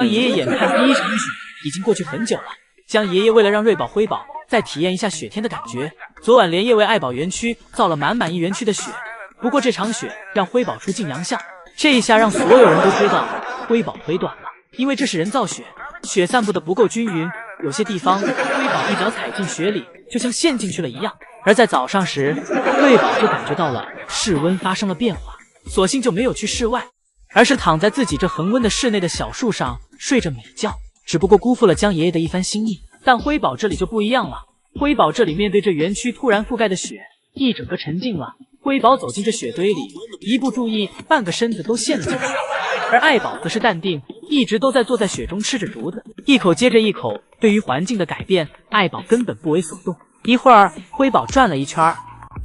江爷爷眼看第一场雪已经过去很久了，江爷爷为了让瑞宝、辉宝再体验一下雪天的感觉，昨晚连夜为爱宝园区造了满一园区的雪。不过这场雪让辉宝出尽洋相，这一下让所有人都知道辉宝腿短了，因为这是人造雪，雪散布的不够均匀，有些地方辉宝一脚踩进雪里，就像陷进去了一样。而在早上时，瑞宝就感觉到了室温发生了变化，索性就没有去室外，而是躺在自己这恒温的室内的小树上睡着美觉，只不过辜负了江爷爷的一番心意。但辉宝这里就不一样了，辉宝这里面对这园区突然覆盖的雪，一整个沉静了。辉宝走进这雪堆里，一不注意，半个身子都陷了进去。而爱宝则是淡定，一直都在坐在雪中吃着竹子，一口接着一口。对于环境的改变，爱宝根本不为所动。一会儿，辉宝转了一圈，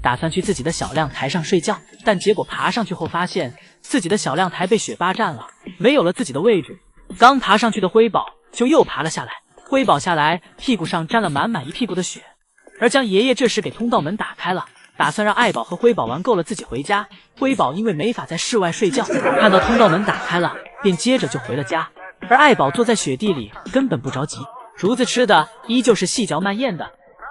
打算去自己的小亮台上睡觉，但结果爬上去后发现自己的小亮台被雪霸占了，没有了自己的位置。刚爬上去的辉宝就又爬了下来，辉宝下来，屁股上沾了满一屁股的雪。而江爷爷这时给通道门打开了，打算让爱宝和辉宝玩够了自己回家。辉宝因为没法在室外睡觉，看到通道门打开了，便接着就回了家。而爱宝坐在雪地里根本不着急，竹子吃的依旧是细嚼慢咽的。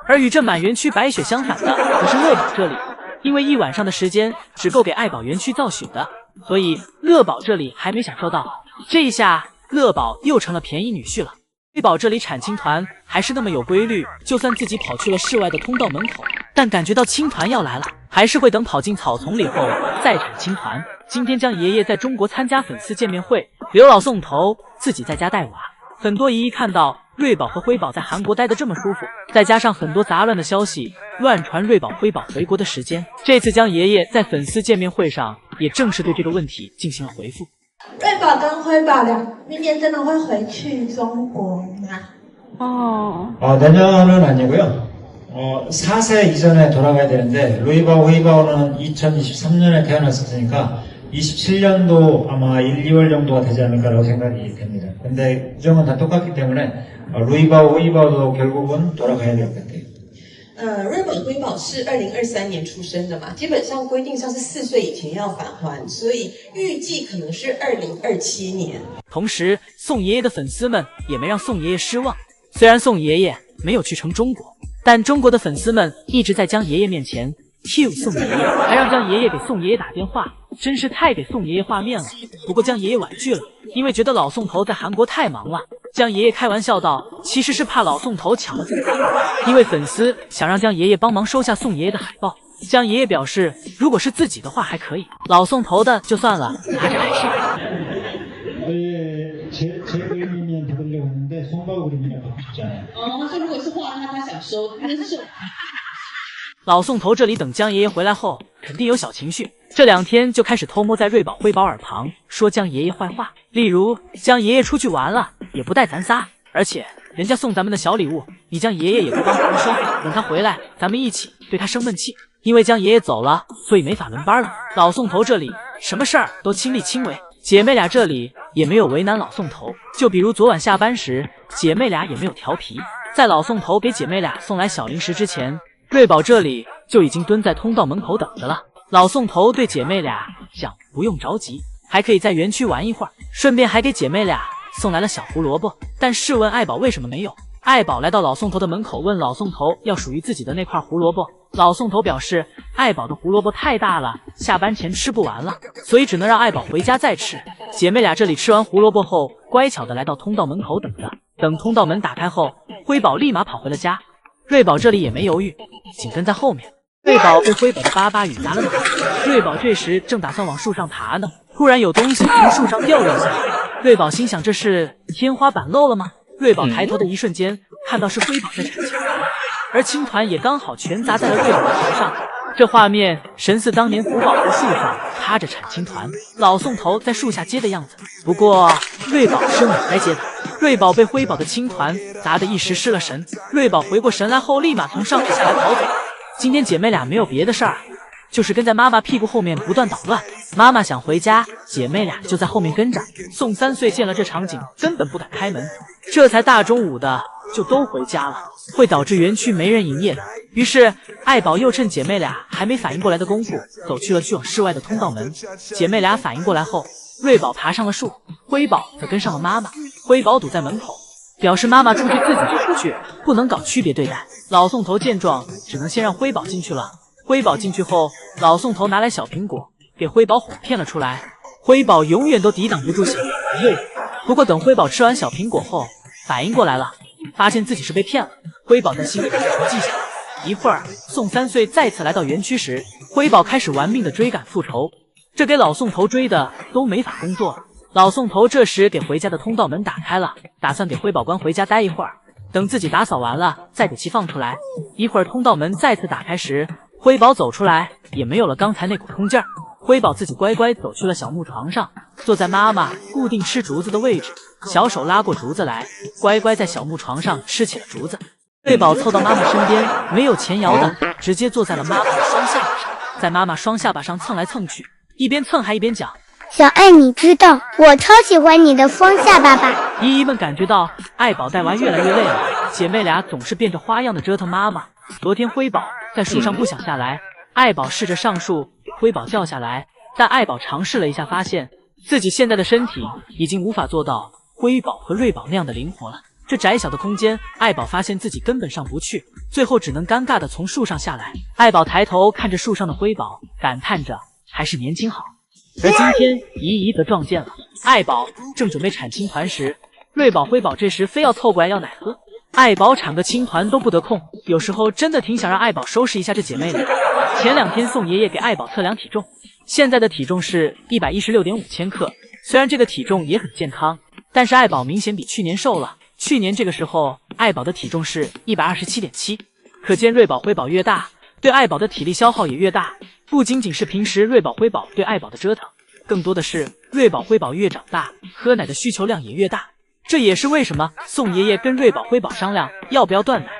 而与这满园区白雪相反的可是乐宝这里，因为一晚上的时间只够给爱宝园区造雪的，所以乐宝这里还没享受到。这一下乐宝又成了便宜女婿了。辉宝这里产青团还是那么有规律，就算自己跑去了室外的通道门口，但感觉到青团要来了，还是会等跑进草丛里后再产青团。今天江爷爷在中国参加粉丝见面会，刘老送头，自己在家带娃。很多姨姨看到瑞宝和辉宝在韩国待得这么舒服，再加上很多杂乱的消息乱传瑞宝、辉宝回国的时间，这次江爷爷在粉丝见面会上也正式对这个问题进行了回复。瑞宝跟辉宝明年真的会回去中国吗？내년은 아니고요. 4세 이전에 돌아가야 되는데 루이바오 헤이바오는 2023년에 태어났었으니까 27년도 아마 1, 2월 정도가 되지 않을까라고 생각이 됩니다. 근데 규정은 다 똑같기 때문에 루이바오 헤이바오도 결국은 돌아가야 될 것 같아요. 瑞宝、辉宝是2023年出生的嘛，基本上规定上是4岁以前要返还，所以预计可能是2027年。同时，宋爷爷的粉丝们也没让宋爷爷失望。虽然宋爷爷没有去成中国，但中国的粉丝们一直在江爷爷面前 cue 宋爷爷，还让江爷爷给宋爷爷打电话，真是太给宋爷爷画面了。不过江爷爷婉拒了，因为觉得老宋头在韩国太忙了。江爷爷开玩笑道，其实是怕老宋头抢了自己的话，因为粉丝想让江爷爷帮忙收下宋爷爷的海报。江爷爷表示，如果是自己的话还可以，老宋头的就算了，拿着还是。제 그림이면 받으려고 했는데 송박 그림이라고 하셨잖아요. 他如果是画他想收，他是收。老宋头这里等江爷爷回来后，肯定有小情绪。这2天就开始偷摸在瑞宝、辉宝耳旁说江爷爷坏话，例如江爷爷出去玩了，也不带咱仨，而且人家送咱们的小礼物，你江爷爷也不帮咱们收，等他回来，咱们一起对他生闷气。因为江爷爷走了，所以没法轮班了。老宋头这里什么事儿都亲力亲为，姐妹俩这里也没有为难老宋头。就比如昨晚下班时，姐妹俩也没有调皮，在老宋头给姐妹俩送来小零食之前，瑞宝这里就已经蹲在通道门口等着了。老宋头对姐妹俩讲，不用着急，还可以在园区玩一会儿，顺便还给姐妹俩送来了小胡萝卜。但试问爱宝为什么没有？爱宝来到老宋头的门口，问老宋头要属于自己的那块胡萝卜。老宋头表示，爱宝的胡萝卜太大了，下班前吃不完了，所以只能让爱宝回家再吃。姐妹俩这里吃完胡萝卜后，乖巧的来到通道门口等着。等通道门打开后，辉宝立马跑回了家，瑞宝这里也没犹豫，紧跟在后面。瑞宝被辉宝的巴巴雨砸了脑袋，瑞宝这时正打算往树上爬呢，突然有东西从树上掉落下来。瑞宝心想，这是天花板漏了吗？瑞宝抬头的一瞬间，看到是辉宝在产青团，而青团也刚好全砸在了瑞宝的头上。这画面神似当年福宝在树上趴着产青团，老宋头在树下接的样子。不过瑞宝是哪来接的？瑞宝被辉宝的青团砸得一时失了神，瑞宝回过神来后，立马从上面下来逃走。今天姐妹俩没有别的事儿，就是跟在妈妈屁股后面不断捣乱。妈妈想回家，姐妹俩就在后面跟着。宋3岁见了这场景，根本不敢开门，这才大中午的就都回家了，会导致园区没人营业的。于是爱宝又趁姐妹俩还没反应过来的功夫，走去了去往室外的通道门。姐妹俩反应过来后，瑞宝爬上了树，辉宝则跟上了妈妈。辉宝堵在门口，表示妈妈出去自己就出去，不能搞区别对待。老宋头见状，只能先让辉宝进去了。辉宝进去后，老宋头拿来小苹果，给辉宝哄骗了出来。辉宝永远都抵挡不住小苹果的诱惑。不过等辉宝吃完小苹果后，反应过来了，发现自己是被骗了。辉宝在心里把这条记下来。一会儿，宋3岁再次来到园区时，辉宝开始玩命的追赶复仇，这给老宋头追的都没法工作了。老宋头这时给回家的通道门打开了，打算给辉宝关回家待一会儿，等自己打扫完了再给其放出来。一会儿通道门再次打开时，辉宝走出来，也没有了刚才那股冲劲儿。辉宝自己乖乖走去了小木床上，坐在妈妈固定吃竹子的位置，小手拉过竹子来，乖乖在小木床上吃起了竹子。瑞宝凑到妈妈身边，没有前摇的，直接坐在了妈妈的双下巴上，在妈妈双下巴上蹭来蹭去，一边蹭还一边讲：小爱，你知道我超喜欢你的双下巴吧？姨姨们感觉到爱宝带娃越来越累了，姐妹俩总是变着花样的折腾妈妈。昨天辉宝在树上不想下来，爱宝试着上树给辉宝叫下来，但爱宝尝试了一下，发现自己现在的身体已经无法做到辉宝和瑞宝那样的灵活了。这窄小的空间，爱宝发现自己根本上不去，最后只能尴尬的从树上下来。爱宝抬头看着树上的辉宝，感叹着还是年轻好。而今天姨姨则撞见了爱宝正准备产青团时，瑞宝、辉宝这时非要凑过来要奶喝。爱宝产个青团都不得空，有时候真的挺想让爱宝收拾一下这姐妹的。前2天宋爷爷给爱宝测量体重，现在的体重是116.5千克，虽然这个体重也很健康，但是爱宝明显比去年瘦了。去年这个时候，爱宝的体重是127.7，可见瑞宝、辉宝越大，对爱宝的体力消耗也越大。不仅仅是平时瑞宝、辉宝对爱宝的折腾，更多的是瑞宝、辉宝越长大，喝奶的需求量也越大。这也是为什么宋爷爷跟瑞宝、辉宝商量要不要断奶。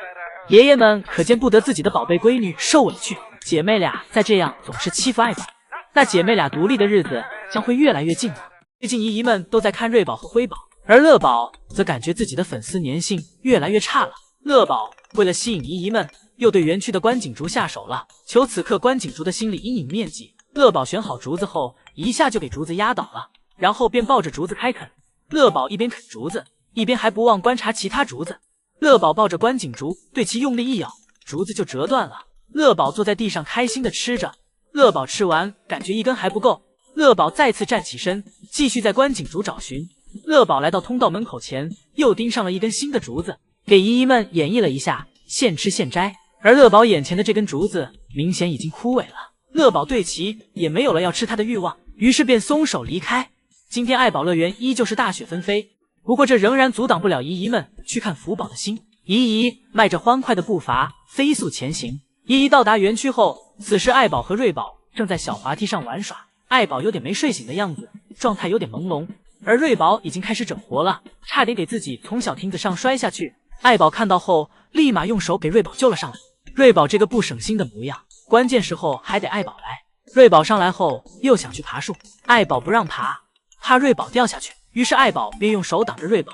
爷爷们可见不得自己的宝贝闺女受委屈，姐妹俩再这样总是欺负爱宝，那姐妹俩独立的日子将会越来越近了。最近姨姨们都在看瑞宝和辉宝，而乐宝则感觉自己的粉丝粘性越来越差了。乐宝为了吸引姨姨们，又对园区的观景竹下手了，求此刻观景竹的心理阴影面积。乐宝选好竹子后，一下就给竹子压倒了，然后便抱着竹子开啃。乐宝一边啃竹子，一边还不忘观察其他竹子。乐宝抱着观景竹，对其用力一咬，竹子就折断了。乐宝坐在地上开心的吃着。乐宝吃完，感觉一根还不够，乐宝再次站起身，继续在观景竹找寻。乐宝来到通道门口前，又盯上了一根新的竹子，给姨姨们演绎了一下现吃现摘。而乐宝眼前的这根竹子明显已经枯萎了，乐宝对其也没有了要吃它的欲望，于是便松手离开。今天爱宝乐园依旧是大雪纷飞，不过这仍然阻挡不了姨姨们去看福宝的心。姨姨迈着欢快的步伐飞速前行。姨姨到达园区后，此时爱宝和瑞宝正在小滑梯上玩耍，爱宝有点没睡醒的样子，状态有点朦胧，而瑞宝已经开始整活了，差点给自己从小亭子上摔下去。爱宝看到后，立马用手给瑞宝救了上来。瑞宝这个不省心的模样，关键时候还得爱宝来。瑞宝上来后又想去爬树，爱宝不让爬，怕瑞宝掉下去，于是爱宝便用手挡着瑞宝，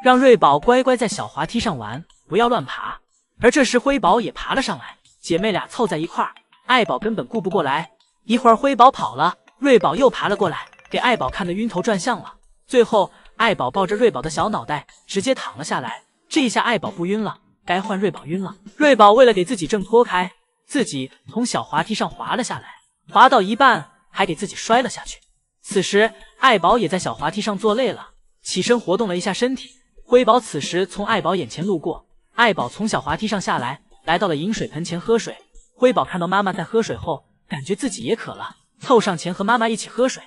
让瑞宝乖乖在小滑梯上玩，不要乱爬。而这时辉宝也爬了上来，姐妹俩凑在一块儿，爱宝根本顾不过来。一会儿辉宝跑了，瑞宝又爬了过来，给爱宝看得晕头转向了。最后爱宝抱着瑞宝的小脑袋直接躺了下来，这一下爱宝不晕了，该换瑞宝晕了。瑞宝为了给自己挣脱开，自己从小滑梯上滑了下来，滑到一半还给自己摔了下去。此时爱宝也在小滑梯上坐累了，起身活动了一下身体。辉宝此时从爱宝眼前路过，爱宝从小滑梯上下来，来到了饮水盆前喝水。辉宝看到妈妈在喝水后，感觉自己也渴了，凑上前和妈妈一起喝水。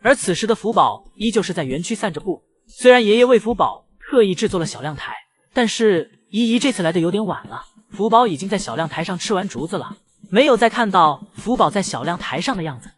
而此时的福宝依旧是在园区散着步，虽然爷爷为福宝特意制作了小亮台，但是姨姨这次来的有点晚了，福宝已经在小亮台上吃完竹子了，没有再看到福宝在小亮台上的样子。